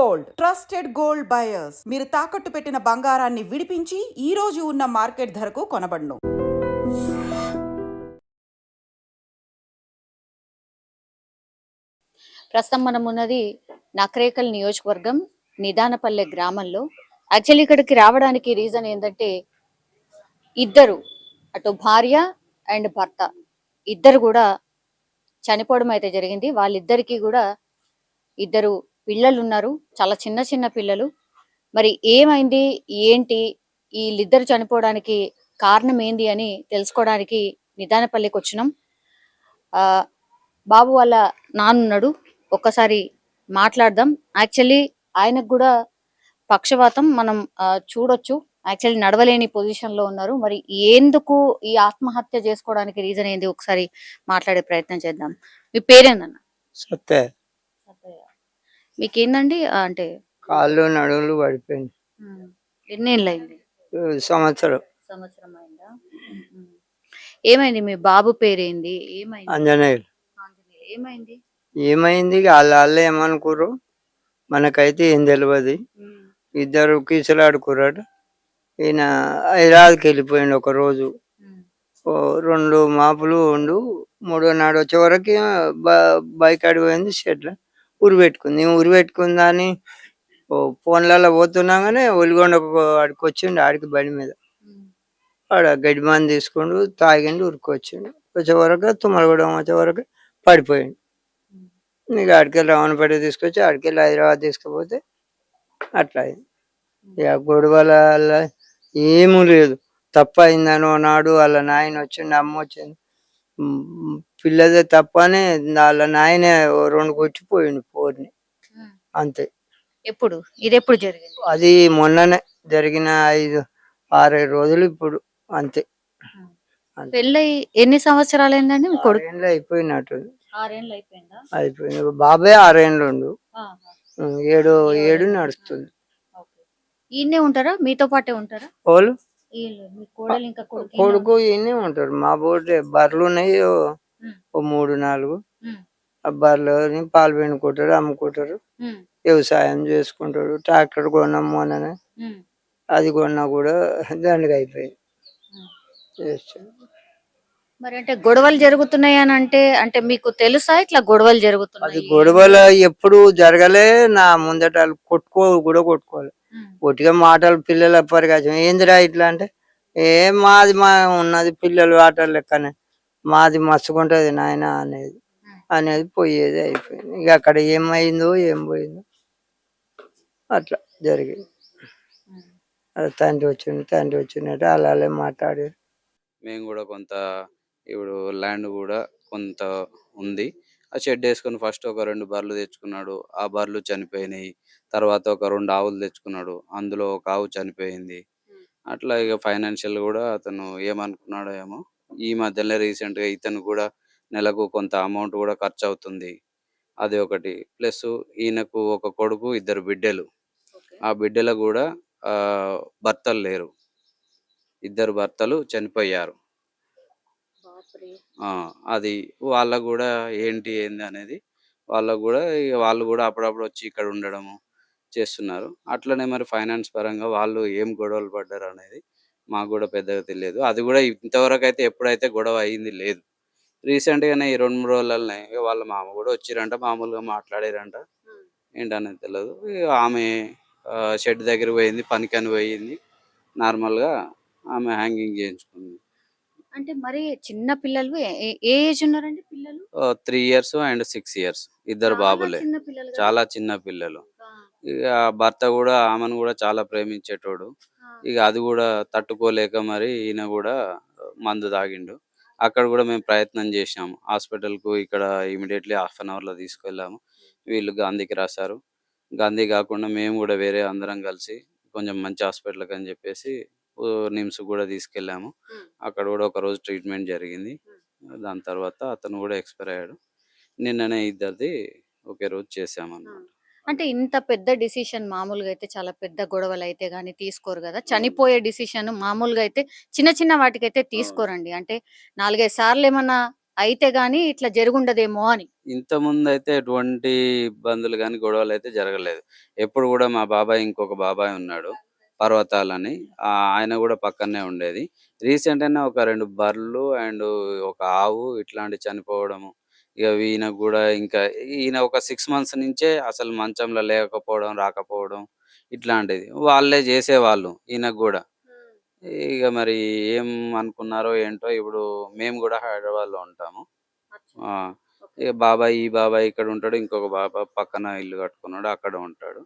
Gold, trusted gold buyers. మీరు తాకట్టు పెట్టిన బంగారాన్ని విడిపించి ఈ రోజు ఉన్న మార్కెట్ ధరకు కొనబడును. ప్రస్తుతం మనం ఉన్నది నకరేకల్ నియోజకవర్గం నిదానపల్లె గ్రామంలో. యాక్చువల్లీ ఇక్కడికి రావడానికి రీజన్ ఏంటంటే ఇద్దరు, అటు భార్య అండ్ భర్త ఇద్దరు కూడా చనిపోవడం అయితే జరిగింది. వాళ్ళిద్దరికి కూడా ఇద్దరు పిల్లలు ఉన్నారు, చాలా చిన్న చిన్న పిల్లలు. మరి ఏమైంది, ఏంటి, వీళ్ళిద్దరు చనిపోవడానికి కారణం ఏంది అని తెలుసుకోవడానికి నిదానపల్లికి వచ్చినాం. బాబు వాళ్ళ నాన్నున్నాడు, ఒక్కసారి మాట్లాడదాం. యాక్చువల్లీ ఆయనకు కూడా పక్షవాతం మనం చూడొచ్చు. యాక్చువల్లీ నడవలేని పొజిషన్ లో ఉన్నారు. మరి ఎందుకు ఈ ఆత్మహత్య చేసుకోవడానికి రీజన్ ఏంది ఒకసారి మాట్లాడే ప్రయత్నం చేద్దాం. మీ పేరేందన్న? సత్తయ్య. మీకేందండి అంటే కాళ్ళు నడువులు పడిపోయింది. ఎన్నేళ్ళు అయింది? సంవత్సరం. సంవత్సరం అయిందా? ఏమైంది? మీ బాబు పేరేంది? ఏమైంది? అంజనేయులు. ఏమైంది? ఏమైంది వాళ్ళు ఏమనుకోరు, మనకైతే ఏం తెలియదు. ఇద్దరు కీసులాడుకున్నాడు. ఈయన హైదరాబాద్కి వెళ్ళిపోయిండు ఒక రోజు. 2 మాపులు ఉండు, 3వ నాడు వచ్చే వరకు బైక్ అడిపోయింది. షెడ్లో ఉరి పెట్టుకుంది. ఉరి పెట్టుకుందని ఫోన్లలో పోతున్నాగానే ఒలిగొండ ఆడికి వచ్చిండు. ఆడికి బండి మీద ఆడ గడ్డి మంది తీసుకుండు, తాగిండు, ఉరికొచ్చిండు. వచ్చే వరకు తుమ్మలగూడెం వచ్చే వరకు పడిపోయిండు. ఇక ఆడికెళ్ళి రావణపేట తీసుకొచ్చి ఆడికెళ్ళి హైదరాబాద్ తీసుకుపోతే అట్లా అయింది. ఇక గొడవల ఏమీ లేదు. తప్ప అయిందని నాడు వాళ్ళ నాయన వచ్చిండు, అమ్మ వచ్చింది. పిల్లదే తప్ప అని వాళ్ళ నాయనే 2 కొట్టిపోయిండు పోర్ని, అంతే. ఎప్పుడు ఇది ఎప్పుడు జరిగింది? అది మొన్ననే జరిగిన 5-6 రోజులు ఇప్పుడు, అంతే. పెళ్ళై ఎన్ని సంవత్సరాలు అయిందండి? 6 ఏళ్ళు అయిపోయినట్టు. 6 ఏళ్ళు అయిపోయిందా? అయిపోయింది. బాబాయ్ 6 ఏళ్ళు ఉండు, 7 నడుస్తుంది. ఈయనే ఉంటారా? మీతో పాటే ఉంటారా? వాళ్ళు కొడుకు కొడుకు ఈయనే ఉంటారు. మా బోర్డు బర్రెలు ఉన్నాయి, 3-4. ఆ బర్రెలు పాలు పిండుకుంటారు, అమ్ముకుంటారు, వ్యవసాయం చేసుకుంటాడు. ట్రాక్టర్ కొన్నాం మొన్ననే, అది కొన్నా కూడా దండగా అయిపోయింది. మరి అంటే గొడవలు జరుగుతున్నాయి అని అంటే మీకు తెలుసా ఇట్లా గొడవలు జరుగుతున్నాయి? అది గొడవలు ఎప్పుడు జరగలే. నా ముందట కొట్టుకోవాలి. ఒట్టిగా మాటలు పిల్లల పరిగాచం ఏందిరా ఇట్లా అంటే, మాది ఉన్నది పిల్లలు ఆటలు లెక్కనే, మాది మస్తుకుంటది నాయన అనేది పోయేది అయిపోయింది. ఇక అక్కడ ఏమైందో ఏం పోయిందో అట్లా జరిగింది. తండ్రి వచ్చినట్టు అలాగే మాట్లాడారు. మేము కూడా కొంత ఇప్పుడు ల్యాండ్ కూడా కొంత ఉంది. ఆ షెడ్ వేసుకుని ఫస్ట్ ఒక 2 బర్రెలు తెచ్చుకున్నాడు. ఆ బర్రెలు చనిపోయినాయి. తర్వాత ఒక 2 ఆవులు తెచ్చుకున్నాడు. అందులో ఒక ఆవు చనిపోయింది. అట్లా ఇక ఫైనాన్షియల్ కూడా అతను ఏమనుకున్నాడో ఏమో. ఈ మధ్యలో రీసెంట్గా ఇతను కూడా నెలకు కొంత అమౌంట్ కూడా ఖర్చు అవుతుంది. అది ఒకటి. ప్లస్ ఈయనకు ఒక కొడుకు, 2 బిడ్డలు. ఆ బిడ్డలకు కూడా భర్తలు లేరు. 2 భర్తలు చనిపోయారు. అది వాళ్ళకు కూడా ఏంటి అనేది వాళ్ళకు కూడా వాళ్ళు కూడా అప్పుడప్పుడు వచ్చి ఇక్కడ ఉండడము చేస్తున్నారు. అట్లనే మరి ఫైనాన్స్ పరంగా వాళ్ళు ఏం గొడవలు పడ్డారు అనేది మాకు కూడా పెద్దగా తెలియదు. అది కూడా ఇంతవరకు అయితే ఎప్పుడైతే గొడవ అయింది లేదు. రీసెంట్గానే ఈ 2-3 రోజులనే వాళ్ళ మామ కూడా వచ్చిరంట, మామూలుగా మాట్లాడారంట. ఏంటనేది తెలియదు. ఆమె షెడ్ దగ్గర పోయింది, పనికని పోయింది. నార్మల్గా ఆమె హ్యాంగింగ్ చేయించుకుంది. అంటే మరి చిన్న పిల్లలు ఏ ఏజ్ ఉన్నారండి పిల్లలు? 3 years and 6 years 2 బాబులే, చాలా చిన్న పిల్లలు. ఇక భర్త కూడా ఆమెను కూడా చాలా ప్రేమించేటోడు. ఇక అది కూడా తట్టుకోలేక మరి ఈయన కూడా మందు తాగిండు. అక్కడ కూడా మేము ప్రయత్నం చేసాము హాస్పిటల్కు. ఇక్కడ ఇమీడియట్లీ 1/2 hourలో తీసుకెళ్ళాము. వీళ్ళు గాంధీకి రాశారు. గాంధీ కాకుండా మేము కూడా వేరే అందరం కలిసి కొంచెం మంచి హాస్పిటల్కి అని చెప్పేసి నిమ్స్ కూడా తీసుకెళ్ళాము. అక్కడ కూడా ఒక రోజు ట్రీట్మెంట్ జరిగింది. దాని తర్వాత అతను కూడా ఎక్స్పైర్ అయ్యాడు. నిన్ననే ఇద్దరిది ఒకే రోజు చేసామన్నమాట. అంటే ఇంత పెద్ద డిసిషన్ మామూలుగా అయితే చాలా పెద్ద గొడవలు అయితే గానీ తీసుకోరు కదా. చనిపోయే డిసిషన్ మామూలుగా అయితే చిన్న చిన్న వాటికైతే తీసుకోరండి. అంటే 4-5 సార్లు ఏమన్నా అయితే గాని ఇట్లా జరుగుండదేమో అని. ఇంత ముందు అయితే ఎటువంటి ఇబ్బందులు గాని, గొడవలు అయితే జరగలేదు. ఎప్పుడు గూడా మా బాబాయ్ ఇంకొక బాబాయ్ ఉన్నాడు. పర్వతాలని. ఆయన గూడా పక్కనే ఉండేది. రీసెంట్‌గానే ఒక 2 బర్రెలు అండ్ ఒక ఆవు ఇట్లాంటివి చనిపోవడము. ఇగ ఈయనకు గూడా ఇంకా ఈయన ఒక 6 మంత్స్ నుంచే అసలు మంచంలో లేకపోవడం, రాకపోవడం ఇట్లాంటిది. వాళ్ళే జేసేవాళ్ళు ఈయనకు గూడా. ఇగ మరి ఏం అనుకున్నారో ఏంటో ఇప్పుడు మేము గూడా హైదరాబాద్‌లో ఉంటాము. ఆ! ఇగ బాబాయ్ ఈ బాబాయ్ ఇక్కడ ఉంటాడు. ఇంకొక బాబాయ్ పక్కన ఇల్లు కట్టుకున్నాడు. అక్కడ ఉంటాడు.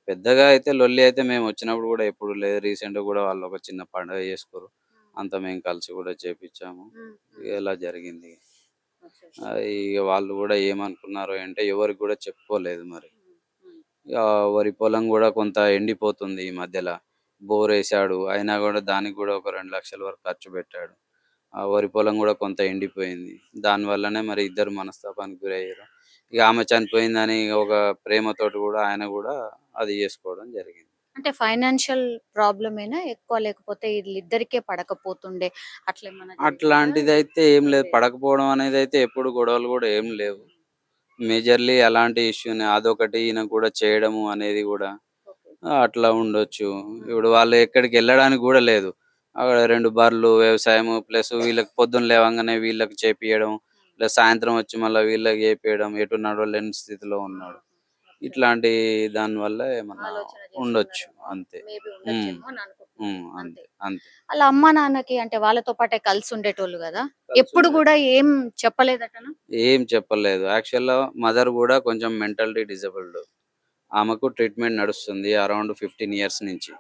పెద్దగా అయితే లొల్లి అయితే మేమొచ్చినప్పుడు గూడా ఎప్పుడు లేదు. రీసెంట్‌గా గూడా వాళ్ళు ఒక చిన్న పండుగ చేసుకుర్రు. అంతా మేము కలిసి గూడా చేపిచ్చాము. ఇలా జరిగింది. ఇగ వాళ్ళు గూడా ఏమనుకున్నారో ఏంటో ఎవరికి గూడా చెప్పుకోలేదు మరి. ఇగ వరి పొలం గూడా కొంత ఎండిపోతుంది ఈ మధ్యల. బోరేసాడు. అయినా గూడా దానికి గూడా ఒక 2,00,000 వరకు ఖర్చు పెట్టాడు. ఆ వరి పొలం గూడా కొంత ఎండిపోయింది. దాని వల్లనే మరి ఇద్దరు మనస్తాపానికి గురయ్యారు. ఇగ ఆమె చనిపోయిందని ఒక ప్రేమతోటి గూడా ఆయన గూడా అది జేసుకోవడం జరిగింది. అంటే ఫైనాన్షియల్ ప్రాబ్లమేనా ఎక్కువ, లేకపోతే వీళ్ళిద్దరికే పడకపోతుండే అట్లేమన్నా జరిగిందా? అట్లాంటిదైతే ఏం లేదు. పడకపోవడం అనేదైతే ఎప్పుడు గొడవలు గూడా ఏం లేవు. మేజర్‌లీ అలాంటి ఇష్యూనే అదొకటి ఈయన కూడా చేయడము అనేది గూడా ఓకే. అట్లా ఉండొచ్చు. ఇప్పుడు వాళ్ళు ఎక్కడికెళ్ళడానికి గూడా లేదు. అక్కడ 2 బర్రెలు, వ్యవసాయము ప్లస్ వీళ్ళకి పొద్దున్న లేవంగానే వీళ్ళకి చేపియడం. ప్లస్ సాయంత్రం వచ్చి మళ్ళా వీళ్ళకి చేపియడం. ఎటు నడవలేని స్థితిలో ఉన్నాడు. ఇట్లాంటి దాని వల్ల ఏమన్నా ఆలోచన ఉండొచ్చు చేస్తున్నారేమో. అంతే. మేబీ హ్మ్. ఉండొచ్చేమో అని అనుకుంటున్నాను. హ్మ్. అంతే. అంతే. అంతే. వాళ్ళ అమ్మా నాన్నకి అంటే వాళ్ళతో పాటే కలిసి ఉండేటోళ్ళు గదా! ఎప్పుడు కలిసుండేది. గూడా ఏం చెప్పలేదటనా? ఏం చెప్పలేదు. యాక్చువల్‌గా మదర్ గూడా కొంచెం మెంటల్లీ డిజేబుల్డ్. ఆమెకు ట్రీట్‌మెంట్ నడుస్తుంది. అరౌండ్ 15 ఇయర్స్ నుంచి.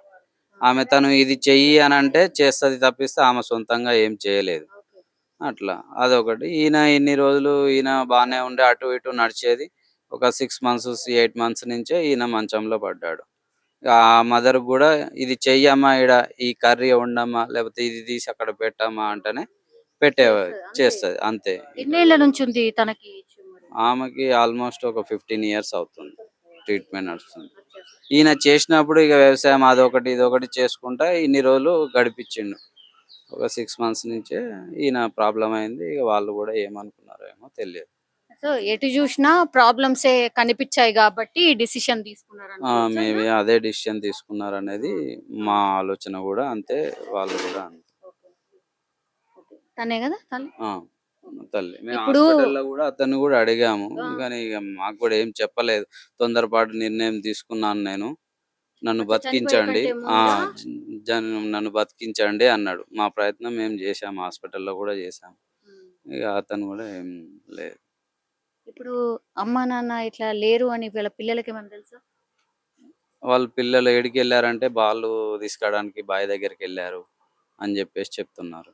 ఆమె తను ఇది చెయ్యి అనంటే చేస్తది తప్పిస్తే ఆమె సొంతంగా ఏం చేయలేదు. ఓకే. అట్లా. అదొకటి. ఈయన ఇన్ని రోజులు ఈయన బానే ఉండే అటు ఇటు నడిచేది. ఒక 6 మంత్స్, 8 మంత్స్ నుంచే ఈయన మంచంలో పడ్డాడు. ఆ మదర్ గూడా ఇది చెయ్యమ్మా ఈడ ఈ కర్రీ వండమ్మా, లేపోతే ఇది తీసి అక్కడ పెట్టమ్మా అంటేనే పెట్టేవారు. చేస్తది. అంతే. చేస్తది అంతే. ఎన్నేళ్ల నుంచుంది తనకి ఈ ట్యూమర్? ఆమెకి ఆల్‌మోస్ట్ ఒక 15 ఇయర్స్ అవుతుంది. ట్రీట్‌మెంట్ నడుస్తుంది. ఈయన చేసినప్పుడు ఇక వ్యవసాయం అదొకటి, ఇదొకటి చేసుకుంటా ఇన్ని రోజులు గడిపిచ్చిండు. ఒక 6 మంత్స్ నుంచే ఈయన ప్రాబ్లమ్ అయింది. ఇక వాళ్ళు గూడా ఏమనుకున్నారో ఏమో తెలియదు. సో ఎటు జూసినా ప్రాబ్లమ్సే కనిపిచ్చాయి గాబట్టి డిసిషన్ తీసుకున్నారనుకోవచ్చా ఇగ? మేబీ అదే డెసిషన్ తీసుకున్నారనేది మా ఆలోచన గూడా అంతే. వాళ్ళు గూడా అంతే. ఓకే. ఓకే. తనే గదా తల్లి? ఆ! తల్లి. మేము ఇప్పుడు హాస్పిటల్‌లో గూడా అతన్ని గూడా అడిగాము. ఆ! కానీ ఇక మాకు గూడా ఏం చెప్పలేదు. తొందరపాటు నిర్ణయం తీసుకున్నాను నేను. నన్ను అచ్చా! చనిపోయే బతికించండి. కంటే ఆ! ముందా? నన్ను బతికించండి అన్నాడు. మా ప్రయత్నం మేము జేశాము. హాస్పిటల్‌లో గూడా జేశాము. హ్మ్. ఇగ అతను గూడా ఏం లేదు. ఇప్పుడు అమ్మా, నాన్న ఇట్లా లేరు అని వీళ్ళ పిల్లలకేమన్నా తెలుసా? వాళ్ళ పిల్లలు ఏడికెళ్లారంటే బాళ్ళు తీసుకురావడానికి బావి దగ్గరికెళ్లారు అని జెప్పేసి చెప్తున్నారు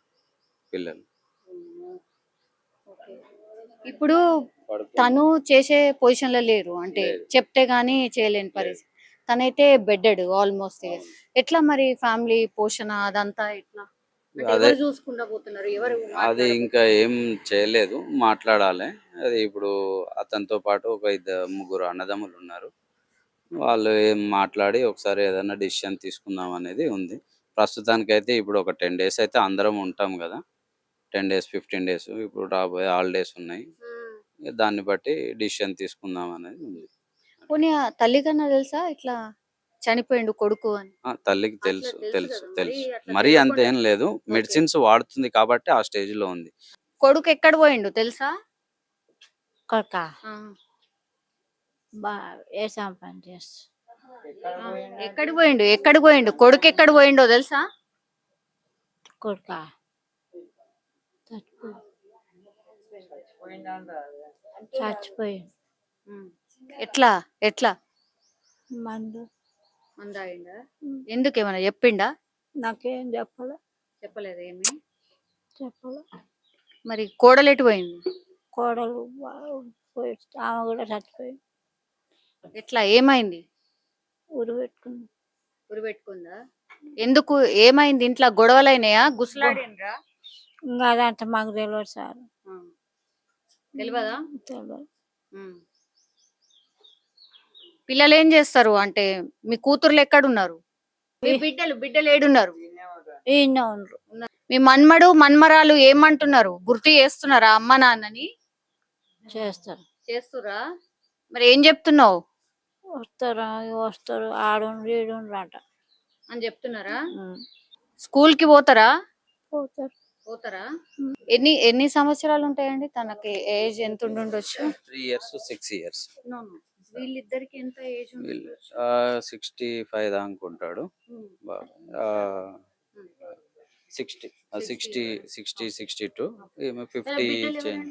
పిల్లలు. అమ్మో! ఓకే. ఇప్పుడు పడుకొని తను చేసే పొజిషన్‌లో లేరు. అంటే లేదు. చెప్తే గాని చేయలేని లేదు. పరిస్థితి. తనైతే బెడెడ్ ఆల్‌మోస్ట్ ఇగ. అవును. ఎట్లా మరి ఫ్యామిలీ పోషణ అదంతా ఎట్లా? అంటే అదే ఎవరు చూసుకుంటా పోతున్నారు? ఎవరు అది ఇంకా మాట్లాడబోతున్నారు? ఏం చేయలేదు. మాట్లాడాలి. అది ఇప్పుడు అతనితో పాటు ఒక ముగ్గురు అన్నదమ్ములున్నారు. వాళ్ళు ఏం మాట్లాడి ఒకసారి ఏదైనా డెసిషన్ తీసుకుందాం అనేది ఉంది. ప్రస్తుతానికైతే ఇప్పుడు ఒక 10 డేస్ అయితే అందరం ఉంటాం గదా! 10 డేస్, 15 డేస్ ఇప్పుడు రాబోయే హాలిడేస్ ఉన్నాయి. హ్మ్. ఇగ దాన్ని బట్టి డెసిషన్ తీసుకుందాం అనేది ఉంది. పోనీ ఆ తల్లికన్నా తెలుసా ఇట్లా చనిపోయిండు కొడుకు అని? తల్లికి అట్లా తెలుసు. తెలుసు తెలుసు. గదా! మరి తెలుసు. అట్లా మరీ అంత తెలియకుండా ఏం లేదు. ఓకే. మెడిసిన్స్ వాడుతుంది కాబట్టి ఆ స్టేజ్‌లో ఉంది. కొడుకు ఎక్కడ పోయిండు తెలుసా? కొడుకా ఆ! బా వ్యవసాయం పని చేస్తా ఆ! ఎక్కడికి పోయిండు? ఎక్కడికి పోయిండు? కొడుకు ఎక్కడ పోయిండో తెలుసా? కొడుకా చచ్చిపోయి హ్మ్. ఎట్లా? ఎట్లా? మందు మందాగిండా? ఎందుకేమన్నా చెప్పిండా? నాకేం చెప్పలే చెప్పలేదా ఏమి? చెప్పలే మరి కోడలెటు పోయింది? కోడలు పోయి ఆమె కూడా చచ్చిపోయింది ఎట్లా? ఏమైంది? ఊరు పెట్టుకుంది ఉరిపెట్టుకుందా? ఎందుకు? ఏమైంది? ఇంట్లో గొడవలైనయా? గుసలాడిండ్రా? ఇంకా అదంతా మాకు తెలియదు సార్ ఆ! తెలవదా? తెలియదు హ్మ్. పిల్లలేం చేస్తారు? అంటే మీ కూతుర్లు ఎక్కడున్నారు? మీ బిడ్డలు ఏడున్నారు? ఈయన ఉండరు. మీ మన్మడు మన్మరాలు ఏమంటున్నారు? గుర్తు చేస్తున్నారా అమ్మ నాన్నని? చేస్తారు. చేస్తురా? మరి ఏం చెప్తున్నావు వస్తారా వస్తారు ఆడుండ్రు ఈడుండ్రు అంట. అని చెప్తున్నారా? స్కూల్ కి పోతారా? పోతారు. పోతారా? ఎన్ని సంవత్సరాలు ఉంటాయండి? తనకి ఏజ్ ఎంత ఉండొచ్చు? 3 years 6 years. వీళ్ళిద్దరికి ఎంత ఏజ్? 65 దాకా అనుకుంటాడు. 60 62 ఏమో 50 చేంజ్.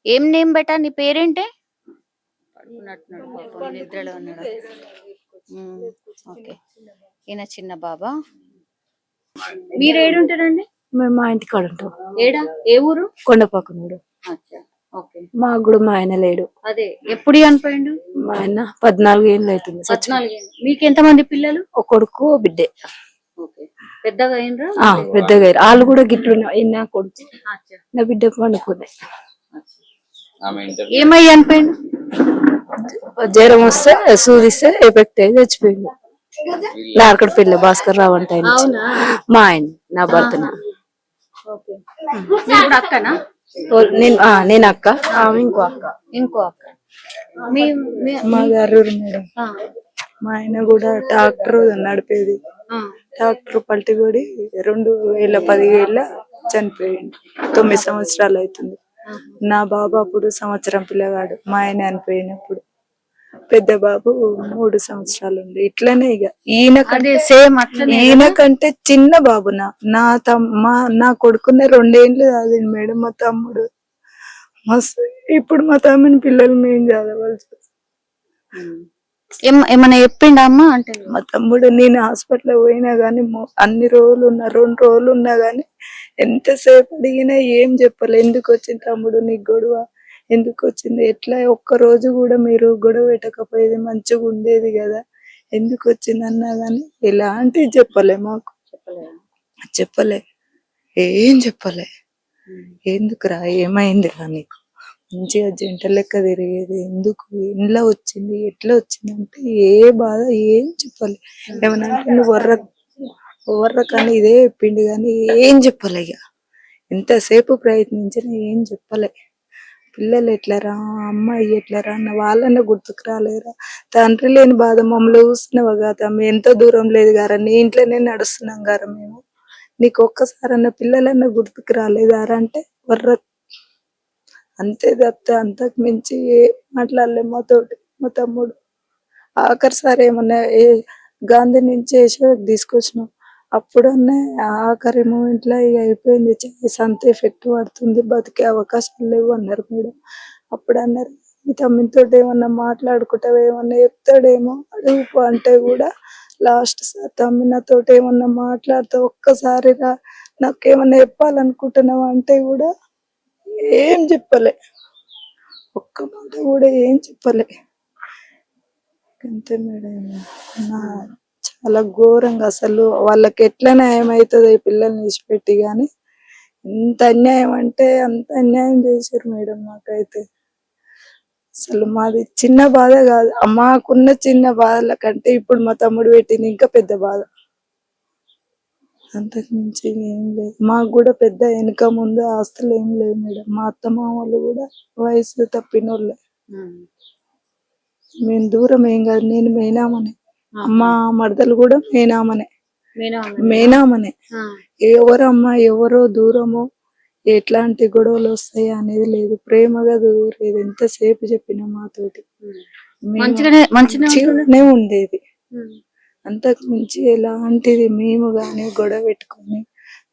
ఏం నేమ్ బెటా? నీ పేరేంటే? నిద్రలో ఉన్నాడు. ఓకే, ఈయన చిన్న బాబా. మీరు ఏడుంటారండి? మేము మా ఇంటి కాడ ఉంటాం. ఏడా? ఏ ఊరు? కొండపక్కనుడు. ఓకే. మాకు కూడా మా ఆయన లేడు. అదే ఎప్పుడు చనిపోయిండు? మా ఆయన 14 ఏళ్ళు అవుతుంది. 14 ఏళ్ళు. మీకు ఎంత మంది పిల్లలు? ఒక కొడుకు బిడ్డే. ఓకే. పెద్దగా అయినరా? పెద్దగా అయ్యారు. వాళ్ళు కూడా గిట్లు నా కొడుకు నా బిడ్డ పండుకుంది. ఏమయ్యి చనిపోయిండు? జ్వరం వస్తే సూదిస్తే ఎఫెక్ట్ అయ్యి చచ్చిపోయింది. నార్కడ పెళ్ళి భాస్కర్ రావు అంటే ఆయన. మా ఆయన నా భర్తన. అక్కనా? నేను అక్క, ఆమె ఇంకో అక్క. ఇంకో అక్క. మా గారు మేడం. మా ఆయన కూడా ట్రాక్టర్ నడిపేది. ట్రాక్టర్ పల్టిగొడి 2017 చనిపోయింది. 9 సంవత్సరాలు అవుతుంది. నా బాబు అప్పుడు సంవత్సరం పిల్లగాడు. మా ఆయన చనిపోయినప్పుడు పెద్ద బాబు 3 సంవత్సరాలు ఉంది. ఇట్లనే ఇక ఈయనకంటే చిన్న బాబు నా కొడుకునే 2 ఏళ్ళు చదివింది మేడం. మా తమ్ముడు మస్తు. ఇప్పుడు మా తమ్ముని పిల్లలు మేము చదవాల్సి ఏమన్నా చెప్పిండా అమ్మ? అంటే మా తమ్ముడు నేను హాస్పిటల్ పోయినా గానీ అన్ని రోజులు ఉన్నా 2 రోజులు ఉన్నా గానీ ఎంతసేపు అడిగినా ఏం చెప్పాలి. ఎందుకు వచ్చింది తమ్ముడు నీకు గొడవ? ఎందుకు వచ్చింది? ఎట్లా ఒక్క రోజు కూడా మీరు గొడవ పెట్టకపోయేది మంచిగా ఉండేది కదా, ఎందుకు వచ్చింది అన్నా గానీ ఎలాంటివి చెప్పలే. మాకు చెప్పలే, ఏం చెప్పలే. ఎందుకురా ఏమైందిరా నీకు? మంచిగా జంట లెక్క తిరిగేది, ఎందుకు ఇంట్లో వచ్చింది ఎట్లా వచ్చింది అంటే ఏ బాధ ఏం చెప్పలే. ఏమన్నా అంటే నువ్వు వర్ర కానీ ఇదే చెప్పిండు కానీ ఏం చెప్పలే. ఇక ఎంతసేపు ప్రయత్నించినా ఏం చెప్పలే. పిల్లలు ఎట్లరా, అమ్మాయి ఎట్లరా అన్న వాళ్ళన్న గుర్తుకు రాలేరా? తండ్రి లేని బాధ మమ్మల్ని చూస్తున్నావా కదా, మేము ఎంతో దూరం లేదు గారా, నీ ఇంట్లోనే నడుస్తున్నాం గారా మేము, నీకు ఒక్కసారన్న పిల్లలన్న గుర్తుకు రాలేదారా అంటే వర్ర. అంతే తప్పితే అంతకు మించి ఏం మాట్లాడలే మాతోటి. మా తమ్ముడు ఆఖరిసారి ఏమన్నా గాంధీ నుంచి యశోదకి తీసుకొచ్చినాం. అప్పుడన్నా ఆఖరి మూమెంట్ లో ఇక అయిపోయింది, అంత ఎఫెక్ట్ పడుతుంది, బతికే అవకాశాలు లేవు అన్నారు మేడం. అప్పుడు అన్నారు మీ తమ్మితో ఏమన్నా మాట్లాడుకుంటావు, ఏమన్నా చెప్తాడేమో అడుగు అంటే కూడా లాస్ట్ సార్ తమ్మి నాతో ఏమన్నా మాట్లాడితే ఒక్కసారి నాకేమన్నా చెప్పాలనుకుంటున్నావు అంటే కూడా ఏం చెప్పలే. ఒక్క మాట కూడా ఏం చెప్పలే. అంతే మేడం. చాలా ఘోరంగా అసలు వాళ్ళకి ఎట్లా న్యాయం అవుతుంది ఈ పిల్లల్ని విడిచిపెట్టి, గాని ఎంత అన్యాయం అంటే అంత అన్యాయం చేశారు మేడం. మాకైతే అసలు మాది చిన్న బాధ కాదు, మాకున్న చిన్న బాధల కంటే ఇప్పుడు మా తమ్ముడు పెట్టింది ఇంకా పెద్ద బాధ. అంతకు మించి ఏం లేదు. మాకు కూడా పెద్ద వెనుక ముందు ఆస్తులు ఏం లేవు మేడం. మా అత్త మామలు కూడా వయసు తప్పిన వాళ్ళే. మేము దూరం ఏం కాదు, నేను మేనామనే, మా మరదలు కూడా మేనామనే. ఎవరమ్మా ఎవరో దూరమో ఎట్లాంటి గొడవలు వస్తాయి అనేది లేదు, ప్రేమగా దూరేది. ఎంతసేపు చెప్పినా మాతోటి మంచిగానే ఉండేది. అంతకు మించి ఎలాంటిది మేము గాని గొడవ పెట్టుకొని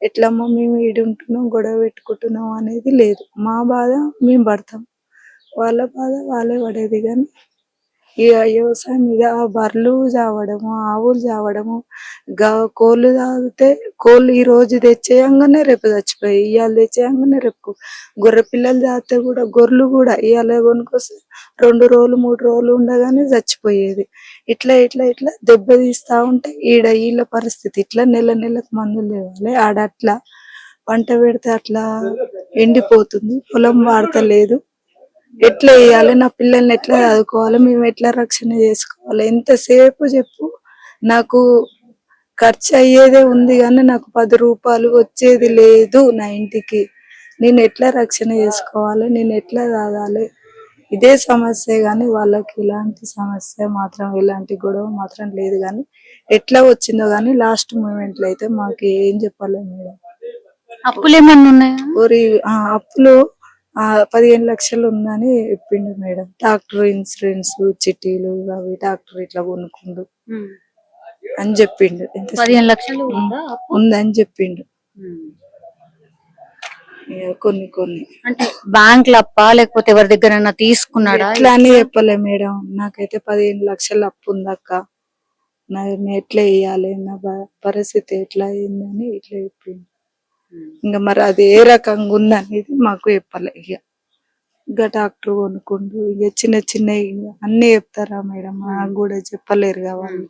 ఎట్లమ్మా మేము ఈడు ఉంటున్నాం గొడవ పెట్టుకుంటున్నాం అనేది లేదు. మా బాధ మేము పడతాం, వాళ్ళ బాధ వాళ్ళే పడేది. కానీ ఇక వ్యవసాయం మీద బర్రెలు చావడము, ఆవులు చావడము, కోళ్ళు తాగితే కోళ్ళు ఈ రోజు తెచ్చేయంగానే రేపు చచ్చిపోయి, ఇవాళ తెచ్చేయంగానే రేపు గొర్రె పిల్లలు తాగితే కూడా గొర్రెలు కూడా ఇవాళ కొనుక్కొస్తే 2 రోజులు 3 రోజులు ఉండగానే చచ్చిపోయేది. ఇట్లా ఇట్లా ఇట్లా దెబ్బ తీస్తా ఉంటే వీళ్ళ పరిస్థితి ఇట్లా నెలకు మందులు తేవాలి. ఆడ అట్లా పంట పెడితే అట్లా ఎండిపోతుంది, పొలం వాడతలేదు. ఎట్లా వేయాలి, నా పిల్లల్ని ఎట్లా చదువుకోవాలి, మేము ఎట్లా రక్షణ చేసుకోవాలి? ఎంతసేపు చెప్పు నాకు ఖర్చు అయ్యేదే ఉంది కానీ నాకు 10 రూపాయలు వచ్చేది లేదు నా ఇంటికి. నేను ఎట్లా రక్షణ చేసుకోవాలి, నేను ఎట్లా తాగాలి, ఇదే సమస్య. గాని వాళ్ళకి ఇలాంటి సమస్య మాత్రం, ఇలాంటి గొడవ మాత్రం లేదు. కానీ ఎట్లా వచ్చిందో గానీ లాస్ట్ మూమెంట్ లో అయితే మాకు ఏం చెప్పాలి మేడం. అప్పులు ఏమన్నా ఉన్నాయా? అప్పులు 15 లక్షలు ఉందని చెప్పిండు మేడం. డాక్టర్ ఇన్సూరెన్స్ చిట్టీలు అవి డాక్టర్ ఇట్లా కొనుక్కుండు అని చెప్పిండు. 15 లక్షలు ఉందా అప్పు? ఉందని చెప్పిండు. ఇక కొన్ని అంటే బ్యాంక్ లప్ప లేకపోతే ఎవరి దగ్గర తీసుకున్నాడా? ఎట్లా అని చెప్పలే మేడం. నాకైతే 15 లక్షలు అప్పు ఉందక్క, నేను ఎట్లా వేయాలి, నా పరిస్థితి ఎట్లా అయిందని ఇట్లా చెప్పిండు. ఇంకా మరి అది ఏ రకంగా ఉందనేది మాకు చెప్పలే. ఇక డాక్టర్ కొనుక్కుండు, ఇక చిన్న అన్ని చెప్తారా మేడం, నాకు కూడా చెప్పలేరు వాళ్ళు.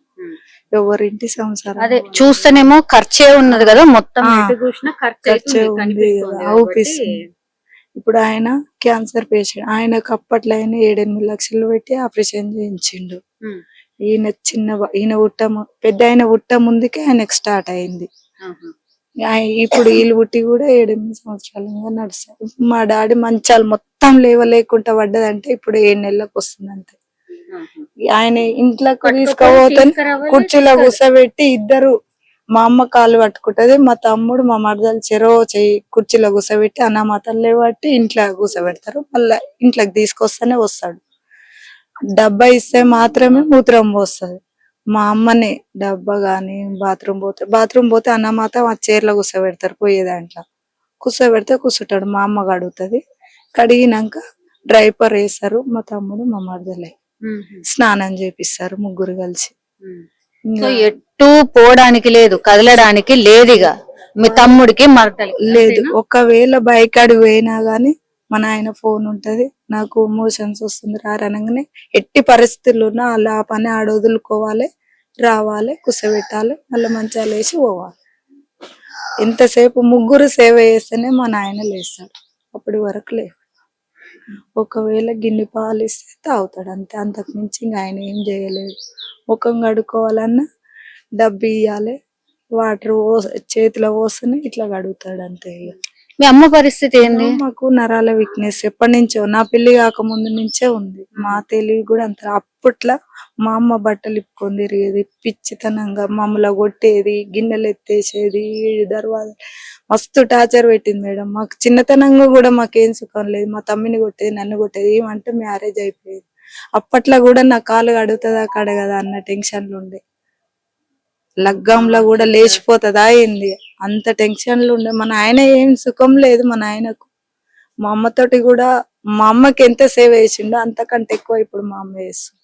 ఎవరింటి సంసారం అదే చూస్తేనేమో ఖర్చే ఉన్నది కదా, మొత్తం ఆ, ఎటు చూసినా ఖర్చే ఖర్చే ఉంది కదా, కనిపిస్తుంది అవుపిస్తుంది. ఇప్పుడు ఆయన క్యాన్సర్ పేషెంట్, ఆయనకు అప్పట్లో ఆయన 7-8 లక్షలు పెట్టి ఆపరేషన్ చేయించిండు. ఈయన పెద్ద ఆయన పుట్ట ముందుకే ఆయనకు స్టార్ట్ అయింది. ఇప్పుడు వీళ్ళు పుట్టి కూడా 7-8 సంవత్సరాలుగా నడుస్తారు. మా డాడీ మంచాలు మొత్తం లేవలేకుండా పడ్డదంటే ఇప్పుడు 7 నెలలకు వస్తుంది అంతే. ఆయన ఇంట్లోకి తీసుకుపోతే కుర్చీలో కూర్చోబెట్టి ఇద్దరు, మా అమ్మ కాళ్ళు పట్టుకుంటది, మా తమ్ముడు మా మరదలు చెరో చెయ్యి కుర్చీలో కూర్చోబెట్టి అన్నమాతలు లేవట్టి ఇంట్లో కూర్చోబెడతారు. మళ్ళా ఇంట్లోకి తీసుకొస్తేనే వస్తాడు. డబ్బా ఇస్తే మాత్రమే మూత్రం పోస్తుంది. మా అమ్మనే డబ్బా గాని బాత్రూమ్ పోతే అన్నమాత ఆ చీరలో కూర్చోబెడతారు, పోయే దాంట్లో కూర్చోబెడితే కూర్చుంటాడు. మా అమ్మ కడుగుతుంది, కడిగినాక డ్రైపర్ వేస్తారు. మా తమ్ముడు మా మరదలే స్నానం చేపిస్తారు, ముగ్గురు కలిసి. సో ఎటు పోవడానికి లేదు, కదలడానికి లేదుగా మీ తమ్ముడికి మరదలికి లేదు. ఒకవేళ బైక్ అడి పోయినా గానీ మా నాయన ఫోన్ ఉంటది, నాకు మోషన్స్ వస్తుంది రారనగానే ఎట్టి పరిస్థితుల్లో అలా ఆ పని ఆడ వదులుకోవాలి, రావాలి, కూర్చోబెట్టాలి, మళ్ళీ మంచాలు వేసి పోవాలి. ఎంతసేపు ముగ్గురు సేవ చేస్తేనే మా నాయన లేస్తాడు, అప్పటి వరకు లేదు. ఒకవేళ గిన్నె పాలు ఇస్తే తాగుతాడు అంతే, అంతకు మించి ఇంకా ఆయన ఏం చేయలేడు. ముఖం కడుక్కోవాలన్నా డబ్బు ఇయ్యాలి, వాటర్ చేతిలో పోస్తేనే ఇట్లా కడుగుతాడు అంతే. ఇక మీ అమ్మ పరిస్థితి ఏంది? మాకు నరాల వీక్నెస్ ఎప్పటి నుంచో, నా పెళ్లి కాకముందు నుంచే ఉంది. మా తెలివి కూడా అంత. అప్పట్లో మా అమ్మ బట్టలు ఇప్పుకొని తిరిగేది, పిచ్చితనంగా మమ్మల్ని కొట్టేది, గిన్నెలు ఎత్తేసేది, దర్వాజా మస్తు టార్చర్ పెట్టింది మేడం. మాకు చిన్నతనంగా కూడా మాకేం సుఖం లేదు. మా తమ్మిని కొట్టేది, నన్ను కొట్టేది. ఏమంటే మ్యారేజ్ అయిపోయేది. అప్పట్లో కూడా నా కాలు కడుగుతుందా కడగదా అన్న టెన్షన్లు ఉండే. లగ్గంలో కూడా లేచిపోతుందా ఏంది అంత టెన్షన్లు ఉండే. మన ఆయన ఏం సుఖం లేదు మా నాయనకు. మా అమ్మతోటి కూడా, మా అమ్మకి ఎంత సేవ చేసిండో అంతకంటే ఎక్కువ ఇప్పుడు మా అమ్మ చేస్తుంది.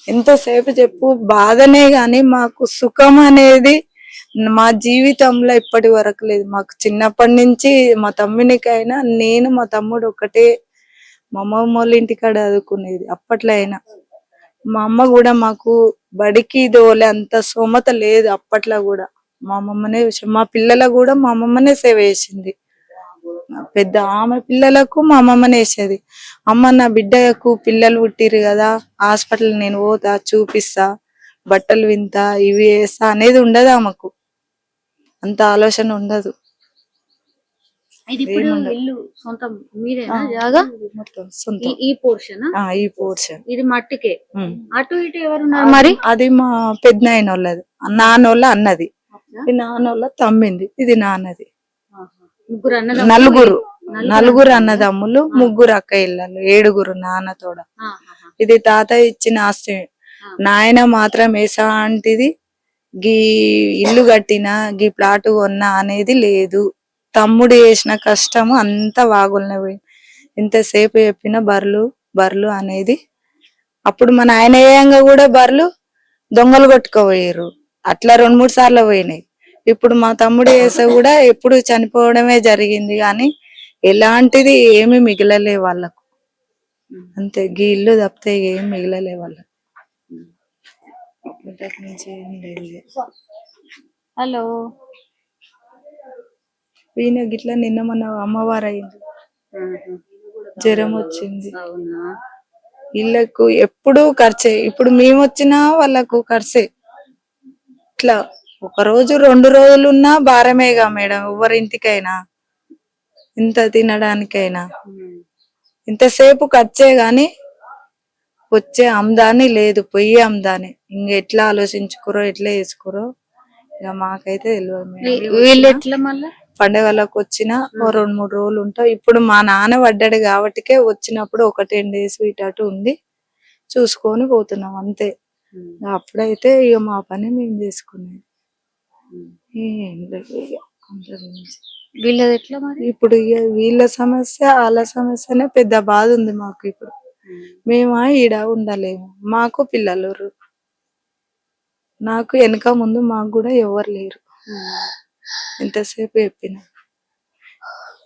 ఎంతసేపు చెప్పు బాధనే గాని మాకు సుఖం అనేది మా జీవితంలో ఇప్పటి వరకు లేదు. మాకు చిన్నప్పటి నుంచి మా తమ్మునికైనా, నేను మా తమ్ముడు ఒకటే మా అమ్మమ్మ వాళ్ళ ఇంటికాడ చదువుకునేది. అప్పట్లో అయినా మా అమ్మ కూడా మాకు బడికి దోలే అంత స్తోమత లేదు. అప్పట్లో కూడా మా అమ్మమ్మనే, మా పిల్లలకు కూడా మా అమ్మమ్మనే సేవ చేసింది. పెద్ద ఆమె పిల్లలకు మా అమ్మమ్మనే వేసేది. అమ్మ నా బిడ్డకు పిల్లలు పుట్టిరు కదా, హాస్పిటల్ నేను పోతా, చూపిస్తా, బట్టలు వింతా, ఇవి వేస్తా అనేది ఉండదు ఆమెకు. అంత ఆలోచన ఉండదు. ఇది ఇప్పుడు ఇల్లు సొంతం మీరేనా జాగా? మొత్తం సొంతం. ఈ పోర్షన్ ఈ పోర్షన్ ఇది మట్టికే. అటు ఇటు ఎవరున్నారు మరి? అది మా పెద్దనాయన వాళ్ళది, నాన్నోళ్ళ అన్నది, ఈ నాన్నోళ్ళ తమ్మింది, ఇది నాన్నది. ముగ్గురు నలుగురు అన్నదమ్ములు, ముగ్గురు అక్క ఇళ్ళలు, 7గురు నాన్నతోడ. ఇది తాత ఇచ్చిన ఆస్తి. నాయన మాత్రం ఏసాంటిది గీ ఇల్లు కట్టినా గీ ప్లాట్ కొన్నా అనేది లేదు. తమ్ముడు చేసిన కష్టము అంతా వాగులనే పోయి. ఎంతసేపు చెప్పిన బర్లు అనేది. అప్పుడు మన ఆయన ఏయంగా కూడా బర్లు దొంగలు కొట్టుకుపోయారు, అట్లా 2-3 సార్లు పోయినాయి. ఇప్పుడు మా తమ్ముడు వేస కూడా ఎప్పుడు చనిపోవడమే జరిగింది, కానీ ఎలాంటిది ఏమి మిగలలే వాళ్ళకు. అంతే, గీ ఇల్లు తప్పితే ఏమి మిగలలే వాళ్ళకు. హలో, ఈయన గిట్లా నిన్న మన అమ్మవారు అయింది, జ్వరం వచ్చింది. ఇళ్ళకు ఎప్పుడు ఖర్చే. ఇప్పుడు మేము వచ్చినా వాళ్ళకు ఖర్చే. ఇట్లా ఒక రోజు 2 రోజులు ఉన్నా భారమేగా మేడం, ఎవరింటికైనా ఇంత తినడానికైనా ఇంతసేపు ఖర్చే గాని వచ్చే ఆమ్దాని లేదు, పొయ్యి ఆమ్దాని. ఇంక ఎట్లా ఆలోచించుకోరో ఎట్లా వేసుకోరో ఇక మాకైతే తెలియదు మేడం. వీళ్ళు ఎట్లా మళ్ళా పండగలకు వచ్చిన ఓ 2-3 రోజులు ఉంటాం. ఇప్పుడు మా నాన్న పడ్డాడు కాబట్టికే వచ్చినప్పుడు ఒక 10 days ఇటు అటు ఉండి చూసుకొని పోతున్నాం అంతే. అప్పుడైతే ఇక మా పని మేము చేసుకునేది. ఏం లేదు ఇక అంతకుమించి. వీళ్ళది ఎట్లా మరి ఇప్పుడు ఇక వీళ్ళ సమస్య వాళ్ళ సమస్యనే పెద్ద బాధ ఉంది మాకు. ఇప్పుడు మేమా ఈడ ఉండలేము, మాకు పిల్లలు, నాకు వెనక ముందు మాకు కూడా ఎవరు లేరు. ఎంతసేపు చెప్పిన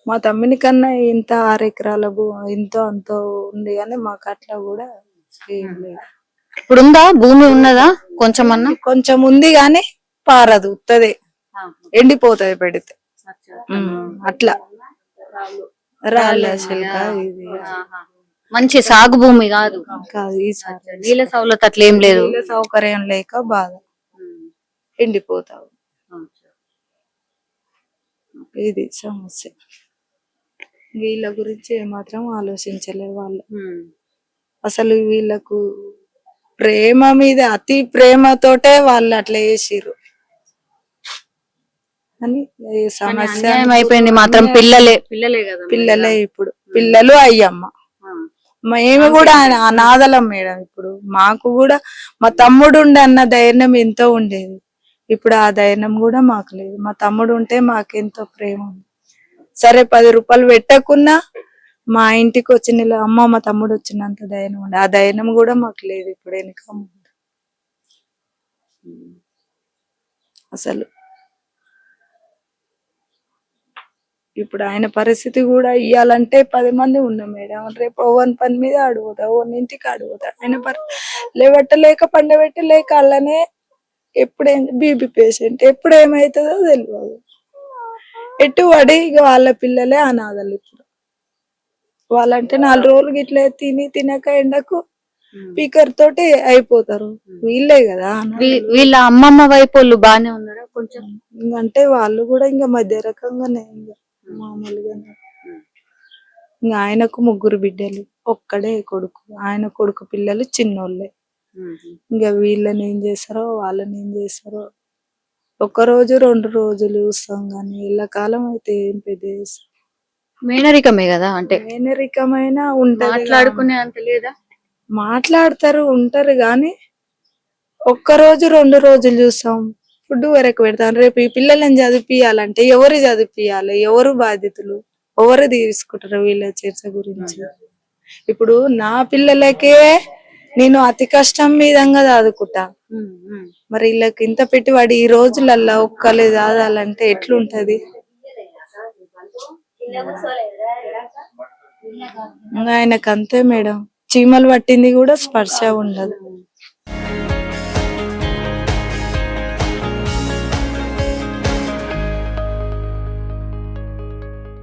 మా తమ్ముని కన్నా ఇంత 6 ఎకరాల ఇంతో అంతో ఉంది కానీ మాకు అట్లా కూడా ఏం లేదు. ఇప్పుడు ఉందా భూమి ఉన్నదా కొంచెం అన్నా కొంచెం ఉంది కానీ పారదు, ఉత్తదే ఎండిపోతుంది పెడితే. అట్లా రాళ్ళ చిలక ఇది మంచి సాగు భూమి కాదు కాదు. ఈసారి నీళ్ళ సౌలత అట్లా ఏం లేదు. నీళ్ళ సౌకర్యం లేక బాధ, ఎండిపోతావు. ఇది సమస్య. వీళ్ళ గురించి ఏమాత్రం ఆలోచించలేదు వాళ్ళు. అసలు వీళ్ళకు ప్రేమ మీద అతి ప్రేమతోటే వాళ్ళు అట్లా చేసిర్రు అని సమస్య అన్యాయం అయిపోయింది మాత్రం పిల్లలే కదా పిల్లలే. ఇప్పుడు పిల్లలు అయ్యమ్మ మేము కూడా అనాథలం మేడం. ఇప్పుడు మాకు కూడా మా తమ్ముడు ఉండే అన్న ధైర్యం ఎంతో ఉండేది. ఇప్పుడు ఆ ధైర్యం కూడా మాకు లేదు. మా తమ్ముడు ఉంటే మాకెంతో ప్రేమ ఉంది. సరే 10 రూపాయలు పెట్టకున్నా మా ఇంటికి వచ్చిన అమ్మ మా తమ్ముడు వచ్చినంత ధైర్యం ఉండే, ఆ ధైర్యం కూడా మాకు లేదు ఇప్పుడు వెనుక ముందు. అసలు ఇప్పుడు ఆయన పరిస్థితి కూడా ఇయ్యాలంటే 10 మంది ఉన్నాం మేడం. రేపు ఓవన్ పని మీద అడుగుతా, ఓవన్ ఇంటికి అడుగుతా. ఆయన లేవట్టలేక పండబెట్టలేక అలానే ఎప్పుడేం బీపీ పేషెంట్, ఎప్పుడు ఏమైతుందో తెలియదు. ఎటు పడి ఇక వాళ్ళ పిల్లలే అనాథలు. ఇప్పుడు వాళ్ళంటే 4 రోజులు ఇట్లా తినక ఎండకు స్పీకర్ తోటి అయిపోతారు. వీళ్ళే కదా వీళ్ళ అమ్మమ్మ వైపు వాళ్ళు బానే ఉన్నారా కొంచెం? అంటే వాళ్ళు కూడా ఇంకా మధ్య రకంగానే ఇంకా మామూలుగానే. ఇంకా ఆయనకు 3 బిడ్డలు, ఒక్కడే కొడుకు. ఆయన కొడుకు పిల్లలు చిన్నోళ్ళే. ఇంకా వీళ్ళని ఏం చేస్తారో వాళ్ళని ఏం చేస్తారో. 1 రోజు 2 రోజులు చూస్తాం కానీ ఇళ్ళ కాలం అయితే ఏం పెద్ద మేనరికమే కదా, అంటే మేనరికమైన ఉంటది. మాట్లాడుకునే అంత లేదా? మాట్లాడతారు, ఉంటారు గాని 1 రోజు 2 రోజులు చూస్తాం. ఫుడ్ వరకు పెడతాం. రేపు ఈ పిల్లలని చదివిపియాలంటే ఎవరు చదివిపియాలి, ఎవరు బాధ్యతలు, ఎవరు తీసుకుంటారు వీళ్ళ చర్చ గురించి. ఇప్పుడు నా పిల్లలకే నేను అతి కష్టం మీదంగా చదువుకుంటా. మరి వీళ్ళకి ఇంత పెట్టుబడి ఈ రోజులల్లా ఒక్కలే చదవాలంటే ఎట్లుంటది? ఆయనకు అంతే మేడం, చీమలు పట్టింది కూడా స్పర్శ ఉండదు.